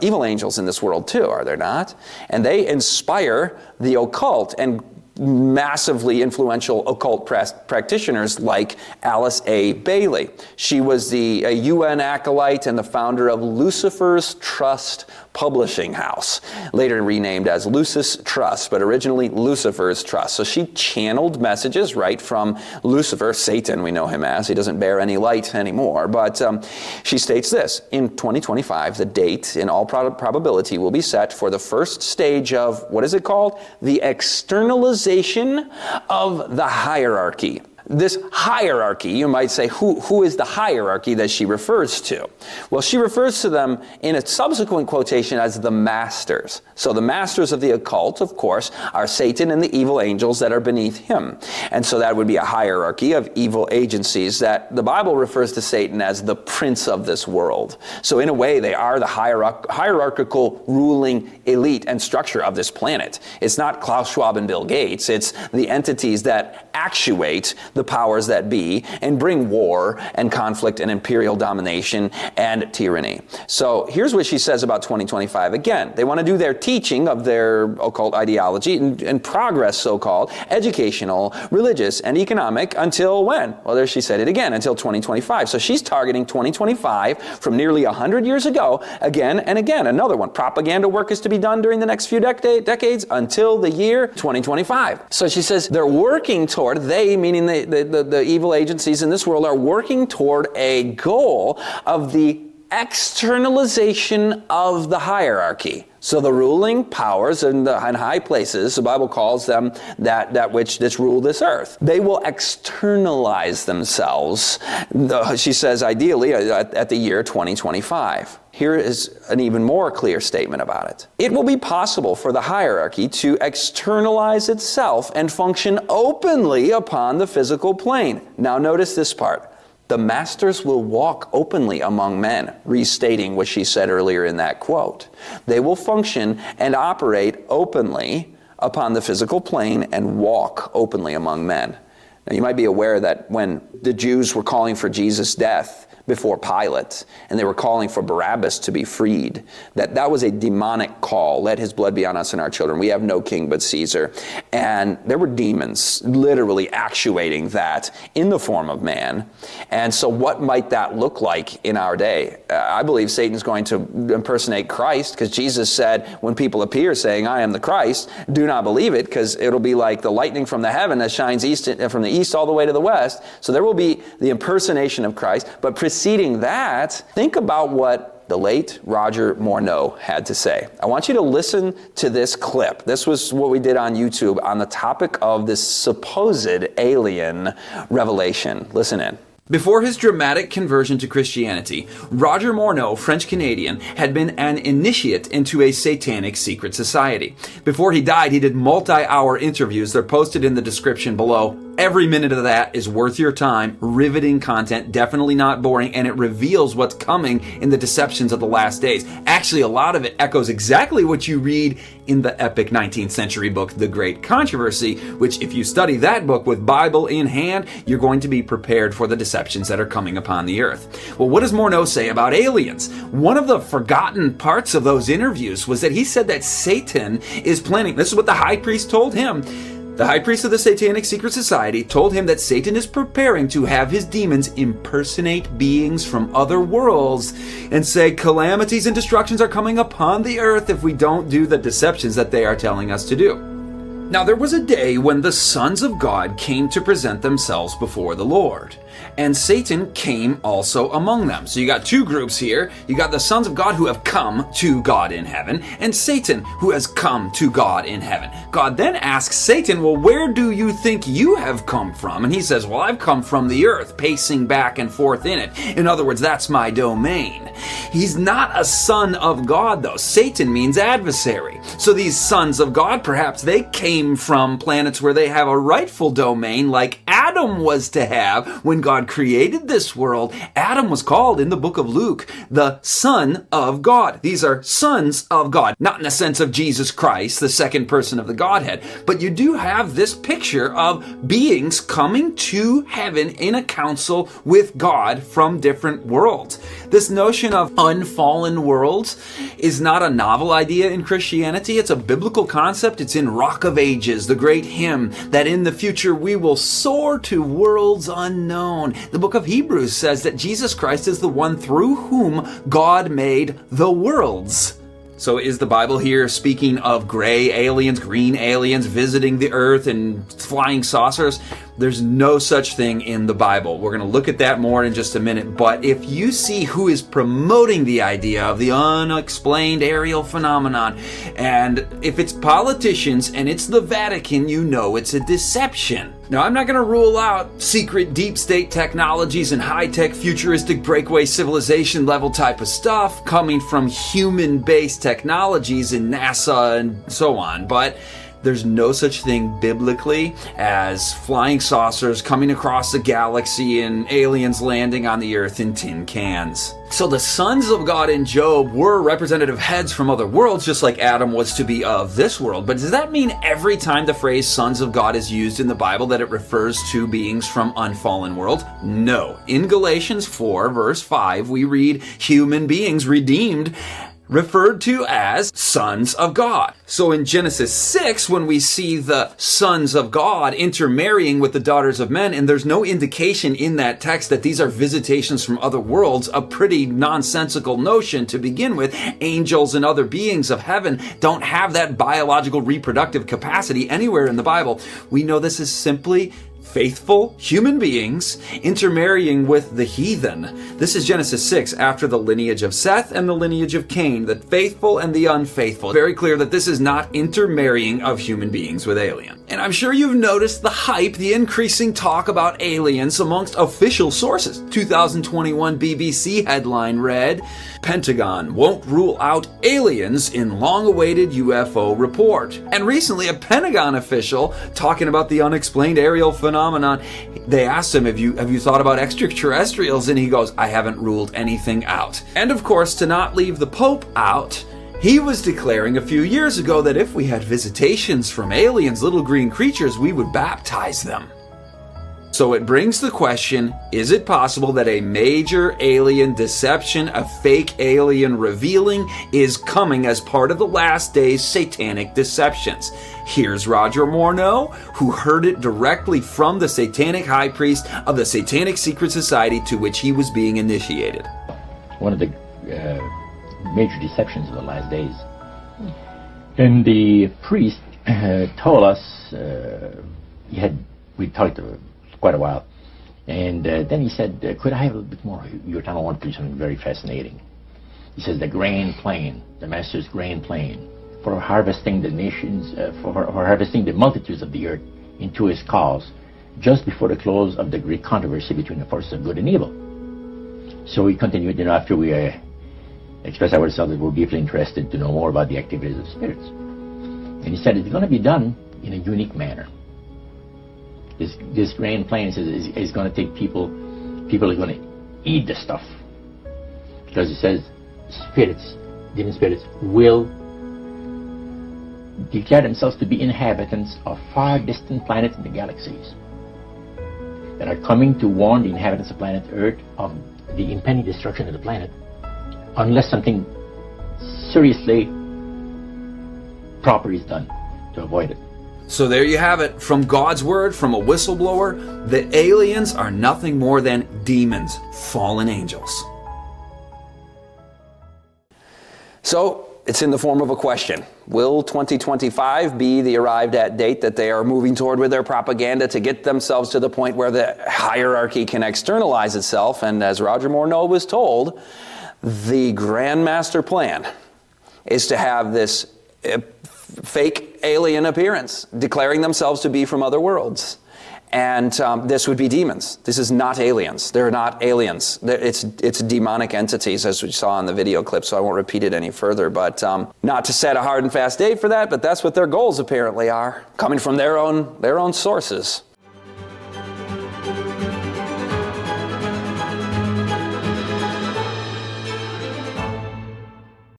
evil angels in this world too, are there not? And they inspire the occult and massively influential occult practitioners like Alice A. Bailey. She was a UN acolyte and the founder of Lucifer's Trust publishing house, later renamed as Lucis Trust, but originally Lucifer's Trust. So she channeled messages right from Lucifer, Satan we know him as. He doesn't bear any light anymore, but she states this: in 2025, the date in all probability will be set for the first stage of, what is it called? The externalization of the hierarchy. This hierarchy, you might say, who is the hierarchy that she refers to? Well, she refers to them in a subsequent quotation as the masters. So the masters of the occult, of course, are Satan and the evil angels that are beneath him. And so that would be a hierarchy of evil agencies that the Bible refers to Satan as the prince of this world. So in a way, they are the hierarchical ruling elite and structure of this planet. It's not Klaus Schwab and Bill Gates. It's the entities that actuate the powers that be and bring war and conflict and imperial domination and tyranny. So here's what she says about 2025. Again, they want to do their teaching of their occult ideology and progress, so-called, educational, religious, and economic until when? Well, there she said it again, until 2025. So she's targeting 2025 from nearly 100 years ago, again and again. Another one, propaganda work is to be done during the next few decades until the year 2025. So she says they're working toward, they, meaning the evil agencies in this world, are working toward a goal of the externalization of the hierarchy. So the ruling powers in high places, the Bible calls them that which rule this earth. They will externalize themselves, she says, ideally at the year 2025. Here is an even more clear statement about it. It will be possible for the hierarchy to externalize itself and function openly upon the physical plane. Now notice this part. The masters will walk openly among men, restating what she said earlier in that quote. They will function and operate openly upon the physical plane and walk openly among men. Now you might be aware that when the Jews were calling for Jesus' death before Pilate, and they were calling for Barabbas to be freed, that was a demonic call. Let his blood be on us and our children. We have no king but Caesar. And there were demons literally actuating that in the form of man. And so what might that look like in our day? I believe Satan's going to impersonate Christ, because Jesus said when people appear saying, I am the Christ, do not believe it, because it'll be like the lightning from the heaven that shines from the east all the way to the west. So there will be the impersonation of Christ. But preceding that, think about what the late Roger Morneau had to say. I want you to listen to this clip. This was what we did on YouTube on the topic of this supposed alien revelation. Listen in. Before his dramatic conversion to Christianity, Roger Morneau, French-Canadian, had been an initiate into a satanic secret society. Before he died, he did multi-hour interviews. They're posted in the description below. Every minute of that is worth your time, riveting content, definitely not boring, and it reveals what's coming in the deceptions of the last days. Actually, a lot of it echoes exactly what you read in the epic 19th century book, The Great Controversy, which if you study that book with Bible in hand, you're going to be prepared for the deceptions that are coming upon the earth. Well, what does Morneau say about aliens? One of the forgotten parts of those interviews was that he said that Satan is planning, this is what the high priest told him. The high priest of the Satanic Secret Society told him that Satan is preparing to have his demons impersonate beings from other worlds and say calamities and destructions are coming upon the earth if we don't do the deceptions that they are telling us to do. Now there was a day when the sons of God came to present themselves before the Lord, and Satan came also among them. So you got two groups here. You got the sons of God who have come to God in heaven, and Satan who has come to God in heaven. God then asks Satan, well, where do you think you have come from? And he says, well, I've come from the earth, pacing back and forth in it. In other words, that's my domain. He's not a son of God, though. Satan means adversary. So these sons of God, perhaps they came from planets where they have a rightful domain, like Adam Adam was to have when God created this world. Adam was called in the book of Luke the Son of God. These are sons of God, not in the sense of Jesus Christ, the second person of the Godhead, but you do have this picture of beings coming to heaven in a council with God from different worlds. This notion of unfallen worlds is not a novel idea in Christianity. It's a biblical concept. It's in Rock of Ages, the great hymn that in the future we will soar to worlds unknown. The book of Hebrews says that Jesus Christ is the one through whom God made the worlds. So is the Bible here speaking of gray aliens, green aliens visiting the earth and flying saucers? There's no such thing in the Bible. We're going to look at that more in just a minute. But if you see who is promoting the idea of the unexplained aerial phenomenon, and if it's politicians and it's the Vatican, you know it's a deception. Now, I'm not going to rule out secret deep state technologies and high-tech futuristic breakaway civilization level type of stuff coming from human-based technologies in NASA and so on, but there's no such thing biblically as flying saucers coming across the galaxy and aliens landing on the earth in tin cans. So the sons of God in Job were representative heads from other worlds, just like Adam was to be of this world. But does that mean every time the phrase sons of God is used in the Bible that it refers to beings from unfallen world? No. In Galatians 4, verse 5, we read human beings redeemed referred to as sons of God. So in Genesis 6, when we see the sons of God intermarrying with the daughters of men, and there's no indication in that text that these are visitations from other worlds, a pretty nonsensical notion to begin with. Angels and other beings of heaven don't have that biological reproductive capacity anywhere in the Bible. We know this is simply faithful human beings intermarrying with the heathen. This is Genesis 6 after the lineage of Seth and the lineage of Cain, the faithful and the unfaithful. Very clear that this is not intermarrying of human beings with aliens. And I'm sure you've noticed the hype, the increasing talk about aliens amongst official sources. 2021 BBC headline read, Pentagon won't rule out aliens in long-awaited UFO report. And recently a Pentagon official talking about the unexplained aerial phenomenon, they asked him, have you thought about extraterrestrials? And he goes, I haven't ruled anything out. And of course, to not leave the Pope out, he was declaring a few years ago that if we had visitations from aliens, little green creatures, we would baptize them. So it brings the question, is it possible that a major alien deception, a fake alien revealing, is coming as part of the last days satanic deceptions? Here's Roger Morneau, who heard it directly from the satanic high priest of the Satanic Secret Society to which he was being initiated. One of the major deceptions of the last days. And the priest told us, we talked quite a while, and then he said, could I have a little bit more? Your time I want to do something very fascinating. He says the grand plan, the master's grand plan for harvesting the nations, for harvesting the multitudes of the earth into his cause, just before the close of the great controversy between the forces of good and evil. So we continued, after we expressed ourselves that we're deeply interested to know more about the activities of spirits. And he said it's going to be done in a unique manner. This grand plan is going to take people are going to eat the stuff. Because he says spirits, demon spirits, will declare themselves to be inhabitants of far distant planets in the galaxies that are coming to warn the inhabitants of planet Earth of the impending destruction of the planet unless something seriously proper is done to avoid it. So there you have it, from God's word, from a whistleblower, the aliens are nothing more than demons, fallen angels. So it's in the form of a question. Will 2025 be the arrived at date that they are moving toward with their propaganda to get themselves to the point where the hierarchy can externalize itself? And as Roger Morneau was told, the Grand Master plan is to have this fake alien appearance, declaring themselves to be from other worlds. And this would be demons. This is not aliens. They're not aliens. It's demonic entities, as we saw in the video clip, so I won't repeat it any further. But not to set a hard and fast date for that, but that's what their goals apparently are, coming from their own sources.